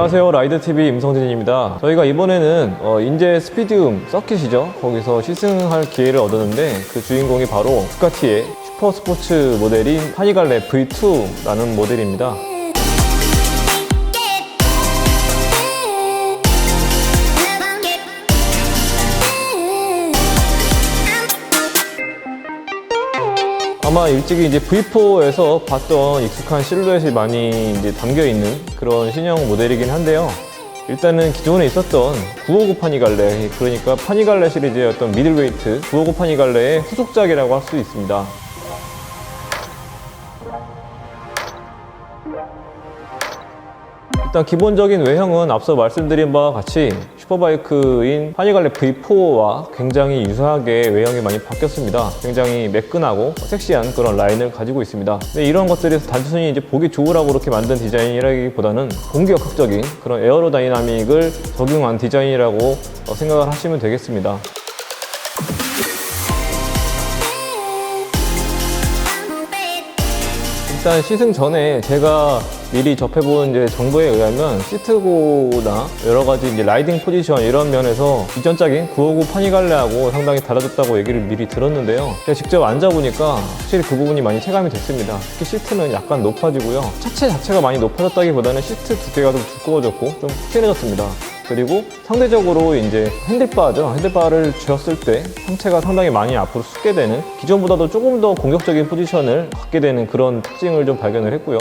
안녕하세요, 라이드TV 임성진입니다. 저희가 이번에는 인제 스피디움 서킷이죠. 거기서 시승할 기회를 얻었는데 그 주인공이 바로 두카티의 슈퍼스포츠 모델인 파니갈레 V2라는 모델입니다. 아마 일찍이 이제 V4에서 봤던 익숙한 실루엣이 많이 이제 담겨 있는 그런 신형 모델이긴 한데요. 일단은 기존에 있었던 959 파니갈레, 그러니까 파니갈레 시리즈의 어떤 미들웨이트 959 파니갈레의 후속작이라고 할 수 있습니다. 일단 기본적인 외형은 앞서 말씀드린 바와 같이 슈퍼바이크인 파니갈레 V4와 굉장히 유사하게 외형이 많이 바뀌었습니다. 굉장히 매끈하고 섹시한 그런 라인을 가지고 있습니다. 근데 이런 것들이 단순히 이제 보기 좋으라고 그렇게 만든 디자인이라기보다는 공격적인 그런 에어로다이나믹을 적용한 디자인이라고 생각을 하시면 되겠습니다. 일단 시승 전에 제가 미리 접해본 이제 정보에 의하면 시트고나 여러 가지 이제 라이딩 포지션 이런 면에서 이전작인 959 파니갈레하고 상당히 달라졌다고 얘기를 미리 들었는데요. 제가 직접 앉아보니까 확실히 그 부분이 많이 체감이 됐습니다. 특히 시트는 약간 높아지고요. 차체 자체가 많이 높아졌다기보다는 시트 두께가 좀 두꺼워졌고 좀 푹신해졌습니다. 그리고 상대적으로 이제 핸들바죠. 핸들바를 쥐었을 때 상체가 상당히 많이 앞으로 솟게 되는, 기존보다도 조금 더 공격적인 포지션을 갖게 되는 그런 특징을 좀 발견을 했고요.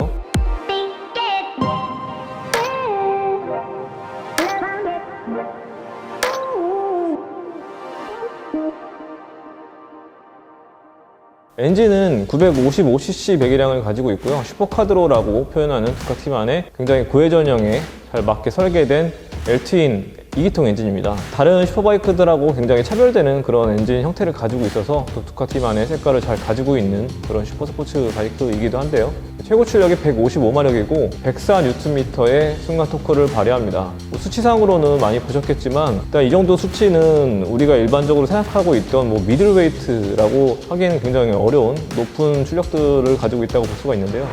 엔진은 955cc 배기량을 가지고 있고요. 슈퍼카드로라고 표현하는 두카티만의 굉장히 고회전형에 잘 맞게 설계된 L-트윈 2기통 엔진입니다. 다른 슈퍼바이크들하고 굉장히 차별되는 그런 엔진 형태를 가지고 있어서 또 두카티만의 색깔을 잘 가지고 있는 그런 슈퍼스포츠 바이크이기도 한데요. 최고 출력이 155마력이고 104Nm의 순간 토크를 발휘합니다. 수치상으로는 많이 보셨겠지만 일단 이 정도 수치는 우리가 일반적으로 생각하고 있던 미들웨이트라고 하기에는 굉장히 어려운 높은 출력들을 가지고 있다고 볼 수가 있는데요.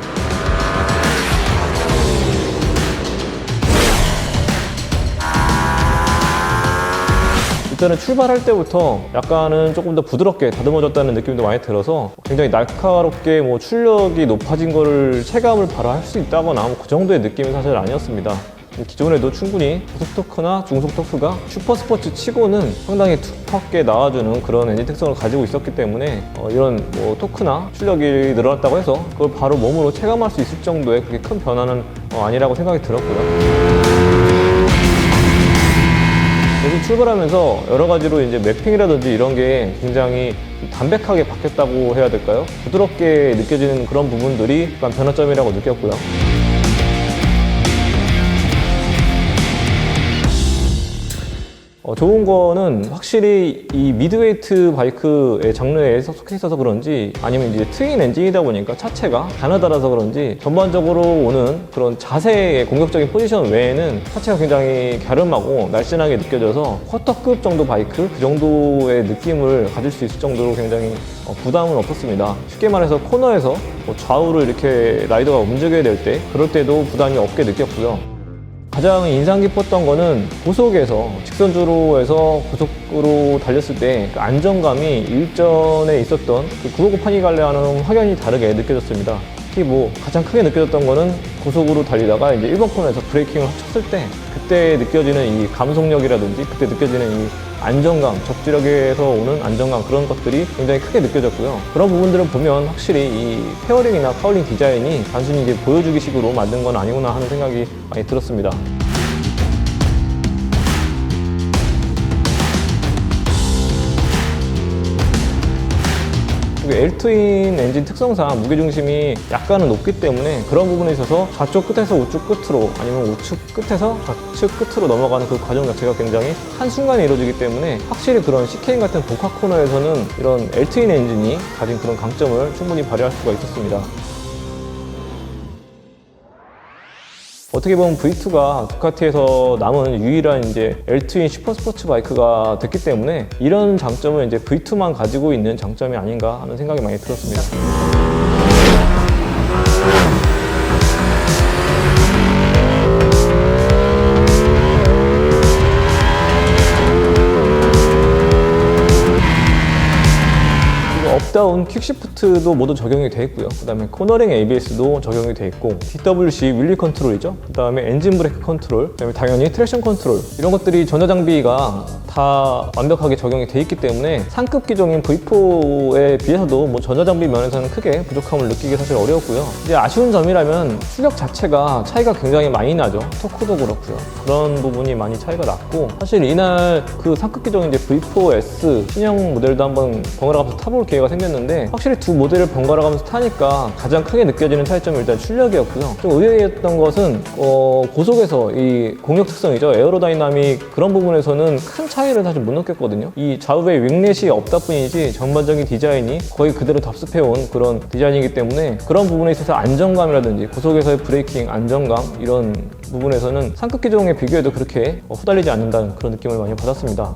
일단은 출발할 때부터 약간은 조금 더 부드럽게 다듬어졌다는 느낌도 많이 들어서 굉장히 날카롭게 출력이 높아진 거를 체감을 바로 할 수 있다거나 그 정도의 느낌은 사실 아니었습니다. 기존에도 충분히 고속 토크나 중속 토크가 슈퍼스포츠 치고는 상당히 두텁게 나와주는 그런 엔진 특성을 가지고 있었기 때문에 이런 토크나 출력이 늘어났다고 해서 그걸 바로 몸으로 체감할 수 있을 정도의 그렇게 큰 변화는 아니라고 생각이 들었고요. 여기 출발하면서 여러 가지로 이제 매핑이라든지 이런 게 굉장히 담백하게 바뀌었다고 해야 될까요? 부드럽게 느껴지는 그런 부분들이 약간 변화점이라고 느꼈고요. 좋은 거는 확실히 이 미드웨이트 바이크의 장르에 속해 있어서 그런지, 아니면 이제 트윈 엔진이다 보니까 차체가 가느다라서 그런지 전반적으로 오는 그런 자세의 공격적인 포지션 외에는 차체가 굉장히 갸름하고 날씬하게 느껴져서 쿼터급 정도 바이크, 그 정도의 느낌을 가질 수 있을 정도로 굉장히 부담은 없었습니다. 쉽게 말해서 코너에서 좌우를 이렇게 라이더가 움직여야 될 때, 그럴 때도 부담이 없게 느꼈고요. 가장 인상 깊었던 거는 고속에서 직선주로에서 고속으로 달렸을 때 그 안정감이 일전에 있었던 그 959 파니갈레와는 확연히 다르게 느껴졌습니다. 특히 가장 크게 느껴졌던 거는 고속으로 달리다가 이제 1번 코너에서 브레이킹을 쳤을 때 그때 느껴지는 이 감속력이라든지 그때 느껴지는 이 안정감, 적지력에서 오는 안정감, 그런 것들이 굉장히 크게 느껴졌고요. 그런 부분들을 보면 확실히 이 페어링이나 카울링 디자인이 단순히 이제 보여주기 식으로 만든 건 아니구나 하는 생각이 많이 들었습니다. L-트윈 엔진 특성상 무게중심이 약간은 높기 때문에 그런 부분에 있어서 좌쪽 끝에서 우측 끝으로, 아니면 우측 끝에서 좌측 끝으로 넘어가는 그 과정 자체가 굉장히 한순간에 이루어지기 때문에 확실히 그런 CKM 같은 복합 코너에서는 이런 L-트윈 엔진이 가진 그런 강점을 충분히 발휘할 수가 있었습니다. 어떻게 보면 V2가 두카티에서 남은 유일한 이제 L-트윈 슈퍼스포츠 바이크가 됐기 때문에 이런 장점은 이제 V2만 가지고 있는 장점이 아닌가 하는 생각이 많이 들었습니다. 업다운 퀵시프트도 모두 적용이 돼 있고요. 그 다음에 코너링 ABS도 적용이 돼 있고, DWC 윌리 컨트롤이죠. 그 다음에 엔진 브레이크 컨트롤, 그 다음에 당연히 트랙션 컨트롤, 이런 것들이 전자장비가 다 완벽하게 적용이 돼 있기 때문에 상급 기종인 V4에 비해서도 뭐 전자장비 면에서는 크게 부족함을 느끼기 사실 어려웠고요. 이제 아쉬운 점이라면 출력 자체가 차이가 굉장히 많이 나죠. 토크도 그렇고요. 그런 부분이 많이 차이가 났고, 사실 이날 그 상급 기종인 이제 V4S 신형 모델도 한번 번갈아 가면서 타볼 기회가 생겼는데, 확실히 두 모델을 번갈아 가면서 타니까 가장 크게 느껴지는 차이점은 일단 출력이었고요. 좀 의외였던 것은 고속에서 이 공력 특성이죠. 에어로다이나믹 그런 부분에서는 큰 차이를 사실 못 느꼈거든요. 이 좌우에 윙렛이 없다 뿐이지 전반적인 디자인이 거의 그대로 답습해온 그런 디자인이기 때문에 그런 부분에 있어서 안정감이라든지 고속에서의 브레이킹 안정감 이런 부분에서는 상급 기종에 비교해도 그렇게 후달리지 않는다는 그런 느낌을 많이 받았습니다.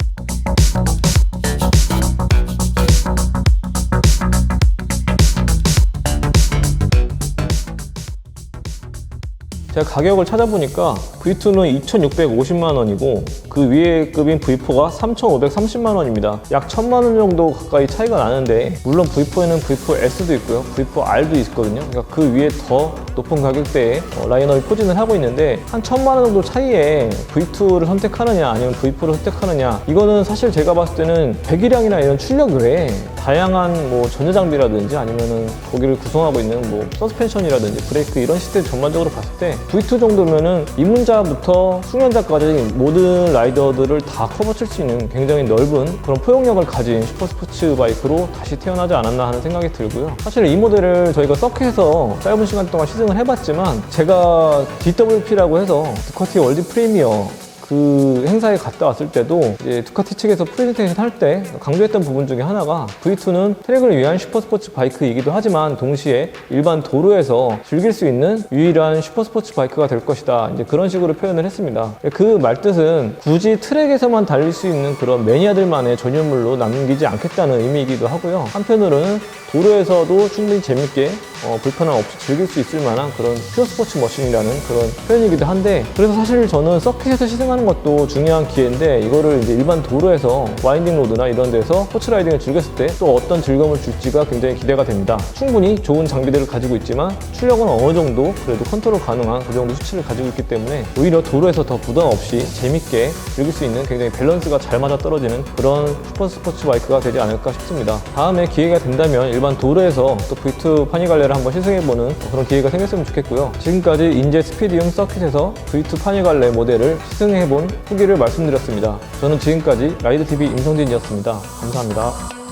제가 가격을 찾아보니까 V2는 2,650만 원이고 그 위에 급인 V4가 3,530만 원입니다. 약 1,000만 원 정도 가까이 차이가 나는데, 물론 V4에는 V4S도 있고요. V4R도 있거든요. 그러니까 그 위에 더 높은 가격대에 라인업이 포진을 하고 있는데, 한 1,000만 원 정도 차이에 V2를 선택하느냐 아니면 V4를 선택하느냐, 이거는 사실 제가 봤을 때는 배기량이나 이런 출력 외에 다양한 뭐 전자장비라든지 아니면은 거기를 구성하고 있는 뭐 서스펜션이라든지 브레이크 이런 시스템 전반적으로 봤을 때 V2 정도면은 입문자부터 숙련자까지 모든 라이더들을 다 커버칠 수 있는 굉장히 넓은 그런 포용력을 가진 슈퍼스포츠 바이크로 다시 태어나지 않았나 하는 생각이 들고요. 사실 이 모델을 저희가 서킷에서 짧은 시간 동안 시승을 해봤지만, 제가 DWP라고 해서 두카티 월드 프리미어 그 행사에 갔다 왔을 때도 이제 두카티 측에서 프레젠테이션 할 때 강조했던 부분 중에 하나가 V2는 트랙을 위한 슈퍼스포츠 바이크이기도 하지만 동시에 일반 도로에서 즐길 수 있는 유일한 슈퍼스포츠 바이크가 될 것이다, 이제 그런 식으로 표현을 했습니다. 그 말뜻은 굳이 트랙에서만 달릴 수 있는 그런 매니아들만의 전유물로 남기지 않겠다는 의미이기도 하고요. 한편으로는 도로에서도 충분히 재밌게 불편함 없이 즐길 수 있을 만한 그런 퓨어 스포츠 머신이라는 그런 표현이기도 한데, 그래서 사실 저는 서킷에서 시승하는 것도 중요한 기회인데, 이거를 이제 일반 도로에서 와인딩 로드나 이런 데서 스포츠 라이딩을 즐겼을 때 또 어떤 즐거움을 줄지가 굉장히 기대가 됩니다. 충분히 좋은 장비들을 가지고 있지만 출력은 어느 정도 그래도 컨트롤 가능한 그 정도 수치를 가지고 있기 때문에 오히려 도로에서 더 부담 없이 재밌게 즐길 수 있는 굉장히 밸런스가 잘 맞아떨어지는 그런 슈퍼 스포츠 바이크가 되지 않을까 싶습니다. 다음에 기회가 된다면 일반 도로에서 또 V2 파니갈레를 한번 시승해보는 그런 기회가 생겼으면 좋겠고요. 지금까지 인제 스피드용 서킷에서 V2 파니갈레 모델을 시승해본 후기를 말씀드렸습니다. 저는 지금까지 라이드TV 임성진이었습니다. 감사합니다.